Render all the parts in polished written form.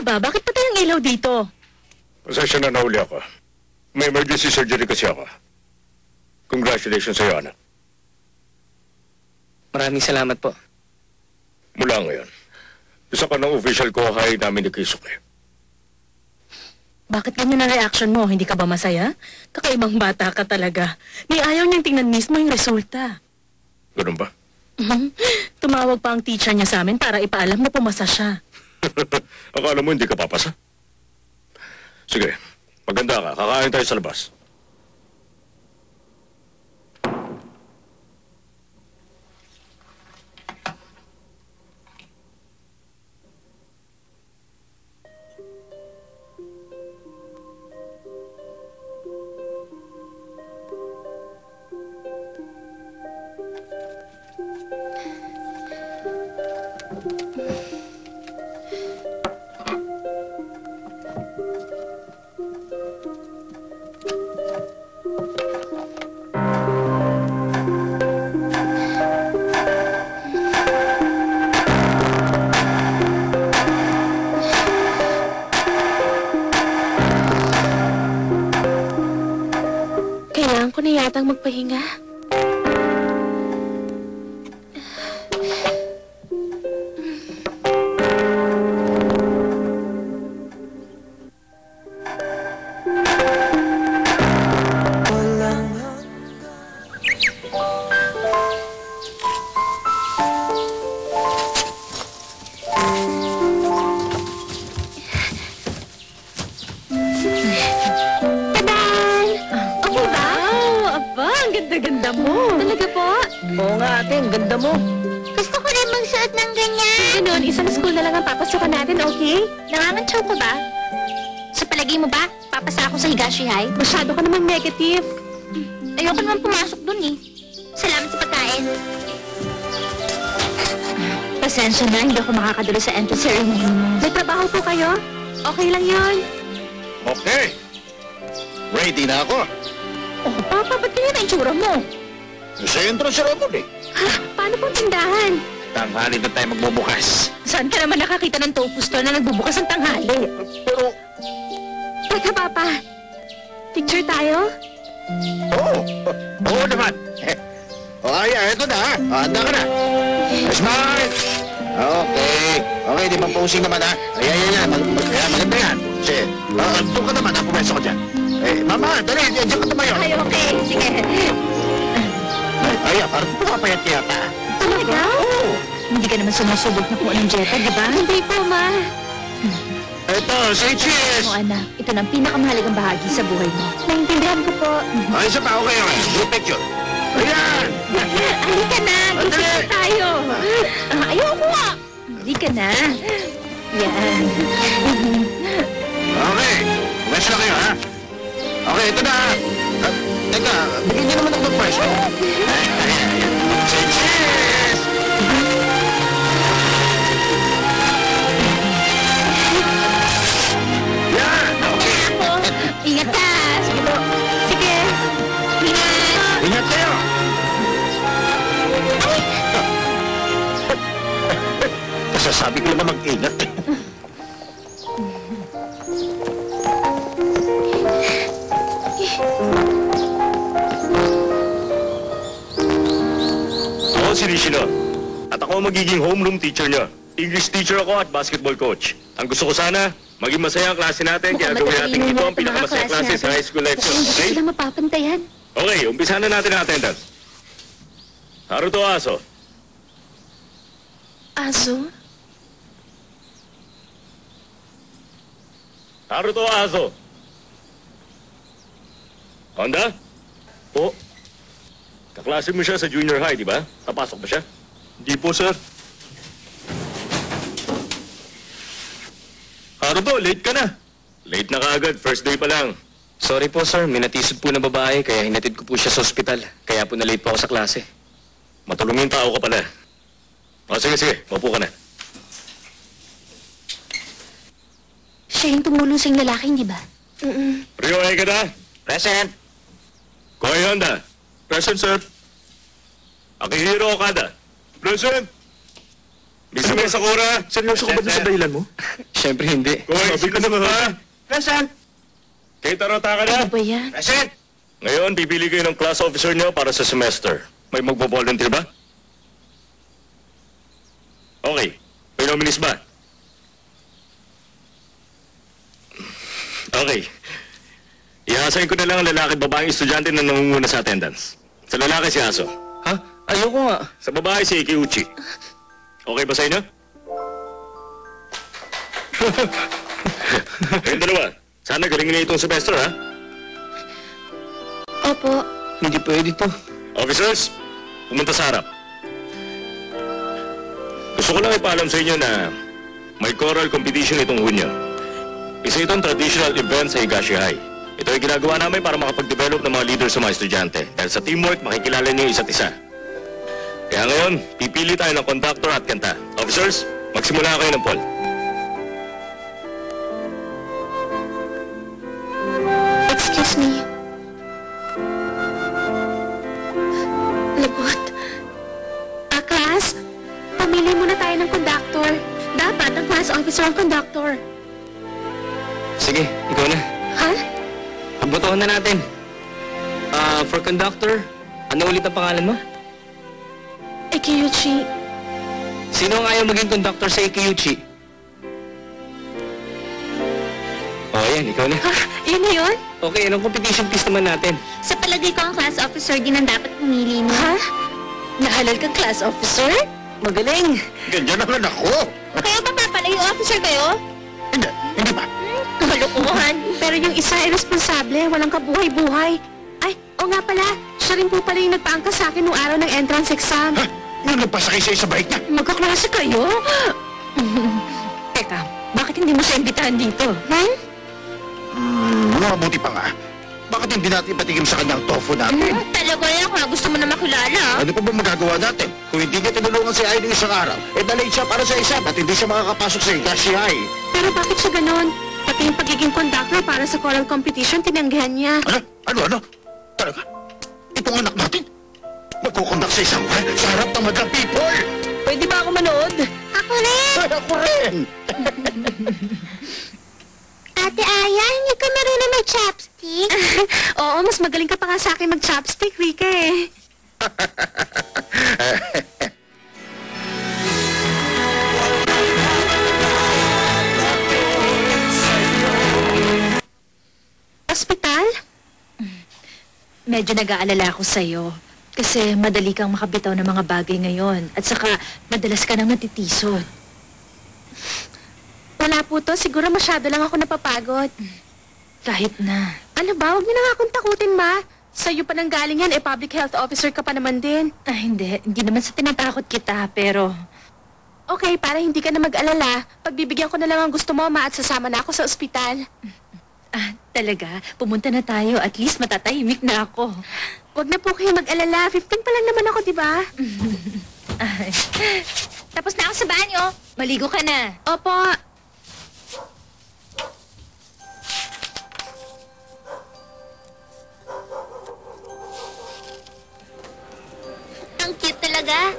ba? Bakit patay ang ilaw dito? Pasensya na nahuli ako. May emergency surgery kasi ako. Congratulations sa'yo, anak. Maraming salamat po. Mula ngayon, isa ka ng official kohay namin ni Kisuke. Bakit ganyan ang reaction mo? Hindi ka ba masaya? Kakaibang bata ka talaga. Ni ayaw niyang tingnan mismo yung resulta. Ganun ba? Tumawag pa ang teacher niya sa amin para ipaalam na pumasa siya. Akala mo hindi ka papasa? Sige, maganda ka. Kakain tayo sa labas. Kailangan ko na yatang magpahinga. Ganda mo. Talaga po? Oo nga, ate. Ang ganda mo. Gusto ko rin magsuot ng ganyan. Ganun, isang school na lang ang papasukan natin, okay? Nangangantsaw ka ba? Sa palagay mo ba, papasa ako sa Higashi High? Masyado ka naman negative. Ayoko naman pumasok dun eh. Salamat sa pagkain. Pasensya na, hindi ako makakadalo sa entrance ceremony mo. May trabaho po kayo? Okay lang yon. Okay. Ready na ako. Oh, Papa, ba't ganyan ang itsura mo? Sa entrance ceremony. Ha? Paano pong tindahan? Tanghali na tayo magbubukas. Saan ka naman nakakita ng tofu store na nagbubukas ng tanghali? Pero, Teka, Papa. Picture tayo? oo naman. Ay, eto na ha. Handa ka na. Smile! Okay. Okay, di ba posing naman ha? Ayan. Maganda yan. Sige. Doon ka naman ha. Pumeso ko dyan. Eh, mama, dali. Diyan ka tumayo. Ay, okay. Sige. Ay, parang papayat kaya ka. Talaga? Oo. Hindi ka naman sumusubok na kung anong dieta, di ba? Hindi po, Ma. Eto, say cheese! O, anak, ito na ang pinakamahalagang bahagi sa buhay mo. Naintindihan ko po. Ay, isa pa. Okay, okay. Group picture. Ayan! Halika na. Gusto Andali. tayo. Ayoko nga. Halika na. Yan. Okay. Pumeso na kayo, ha? Okay, ito na. Teka, bigyan niyo naman ako ng pwesto. Ayan. Say cheese! Yan! Okay. Ingat ka. Sige po. Sige. Ingat. Ingat kayo! Kasasabi ko naman mag-ingat. Ako si Nishino. At ako ang magiging homeroom teacher niya. English teacher ako at basketball coach. Ang gusto ko sana, maging masaya ang klase natin, kaya gawin natin ito ang pinakamasaya klase sa high school life. Hindi Okay? sila mapapantayan. Okay, umpisa na natin ang attendance. Haruto Aso. Aso? Haruto Aso. Honda? Po. Kaklase mo siya sa junior high, di ba? Napasok ba siya? Hindi po, sir. Haruto, late ka na. Late na kaagad, first day pa lang. Sorry po, sir. Minatisod po na babae, kaya hinatid ko po siya sa ospital. Kaya po na-late po ako sa klase. Matulungin tao ka pala. O, sige, maupo ka na. Siya yung tumulong sa lalaki, di ba? Rio Egada. Present! Koy Honda. Present, sir. Akihiro Okada. Present. Bisa mo sa Sakura? Seryoso ka ba dun sa dahilan mo? Siyempre hindi. Sabi ka naman ha? Present! Kay Tarota ka na? Ano ba yan? Present! Ngayon, pipili kayo ng class officer niyo para sa semester. May magbo-volunteer ba? Okay. May nominees ba? Okay. Ihasain ko na lang ang lalaki at babaeng estudyante na nangunguna sa attendance. Sa lalaki si Aso. Ha? Ayoko nga. Sa babae si Ikiuchi. Okay ba sa inyo? Kayong dalawa, sana galing niyo itong semester, ha? Opo. Hindi pwede to. Officers, pumunta sa harap. Gusto ko lang ipaalam sa inyo na may choral competition itong Hunyo. Isa itong traditional event sa Higashi High. Ito ay ginagawa namin para makapag-develop ng mga leaders sa mga estudyante. Dahil sa teamwork, makikilala niyo isa't isa. Kaya ngayon, pipili tayo ng conductor at kanta. Officers, magsimula kayo ng poll. Excuse me. Labot. Class, pamili muna tayo ng conductor. Dapat ang class officer ang conductor. Sige, ikaw na. Ha? Pagbotohan na natin. For conductor, ano ulit ang pangalan mo? Ikiuchi. Sino ang ayaw maging conductor sa Ikiuchi? Yan, ikaw na. Ha? Yun na yun? Okay, anong competition piece naman natin? Sa palagay ko ang class officer din ang dapat pumili mo. Ha? Nahalal kang class officer? Magaling. Ganyan naman ako! Kayo ba pala yung officer kayo? Hindi ba? Kalukuhan. Pero yung isa ay responsable, walang kabuhay-buhay. Ay, o nga pala, siya rin po pala yung nagpaangkas sa akin nung araw ng entrance exam. Ha? Yung nagpasakay sa'yo sa bike niya? Magkaklase kayo? Teka, bakit hindi mo siya imbitahan dito? Mabuti pa nga. Bakit hindi natin ipatigim sa kanyang tofu natin? Talaga yan kung gusto mo na makilala. Ano pa ba magagawa natin? Kung hindi niya tinulungan si Aileen isang araw, na-late siya para sa exam at hindi siya makakapasok sa Higashi High. Pero bakit siya ganon? Pati yung pagiging conductor para sa choral competition, tinanggihan niya. Ano? Talaga? Itong anak natin? Magkukondak sa isang sa harap ng madlang people! Pwede ba ako manood? Ako rin! Ay, ako rin! Ate Aya, hindi ka marunong mag-chopstick? Oo, mas magaling ka pa nga sa akin mag-chopstick, Rika eh. Ospital? Medyo nag-aalala ako sa'yo. Kasi madali kang makabitaw ng mga bagay ngayon. At saka, madalas ka nang natitisod. Wala po to. Siguro masyado lang ako napapagod. Kahit na. Ano ba? Huwag niyo na nga akong takutin, Ma. Sa'yo pa nang galing yan, public health officer ka pa naman din. Hindi. Hindi naman sa tinatakot kita, pero... Okay, para hindi ka na mag-alala, pagbibigyan ko na lang ang gusto mo, Ma, at sasama na ako sa ospital. Talaga? Pumunta na tayo. At least matatahimik na ako. Huwag na po kayo mag-alala. 15 pa lang naman ako, di ba? Tapos na ako sa banyo. Maligo ka na. Opo. Ang cute talaga.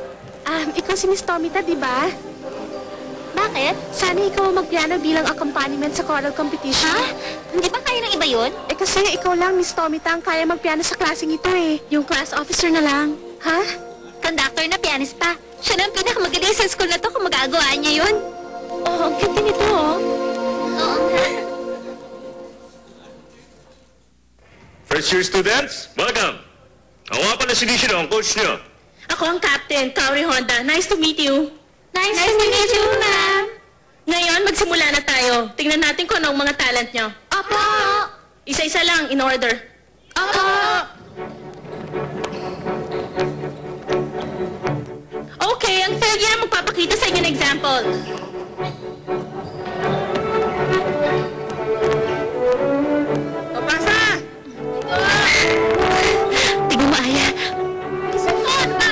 Ikaw si Miss Tomita, di ba? Bakit? Sana ikaw ang magpiano bilang accompaniment sa choral competition. Ha? Hindi ba kaya ng iba yun? Kasi ikaw lang, Miss Tomita, ang kaya magpiano sa klaseng ito eh. Yung class officer na lang. Ha? Conductor na pianista. Siya na ang pinakamagaling sa school na to kung magagawa niya yun. Oh, ang cute din ito, oh. Oo nga. First year students, welcome. Ako nga pala si Nishino, ang coach niyo. Ako ang captain, Kaori Honda. Nice to meet you. Nice to meet you, ma'am. Ngayon, magsimula na tayo. Tingnan natin kung ano ang mga talent nyo. Opo. Isa-isa lang, in order. Opo. Okay, ang third year magpapakita sa inyo ng example. Papasa! Tingnan mo, Aya. Suot ba?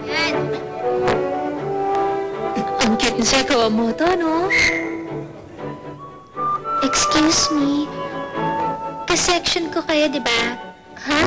Yan. Ang cute ni Sir Kawamoto, no? Excuse me. Ka-section ko kayo, di ba? Ha?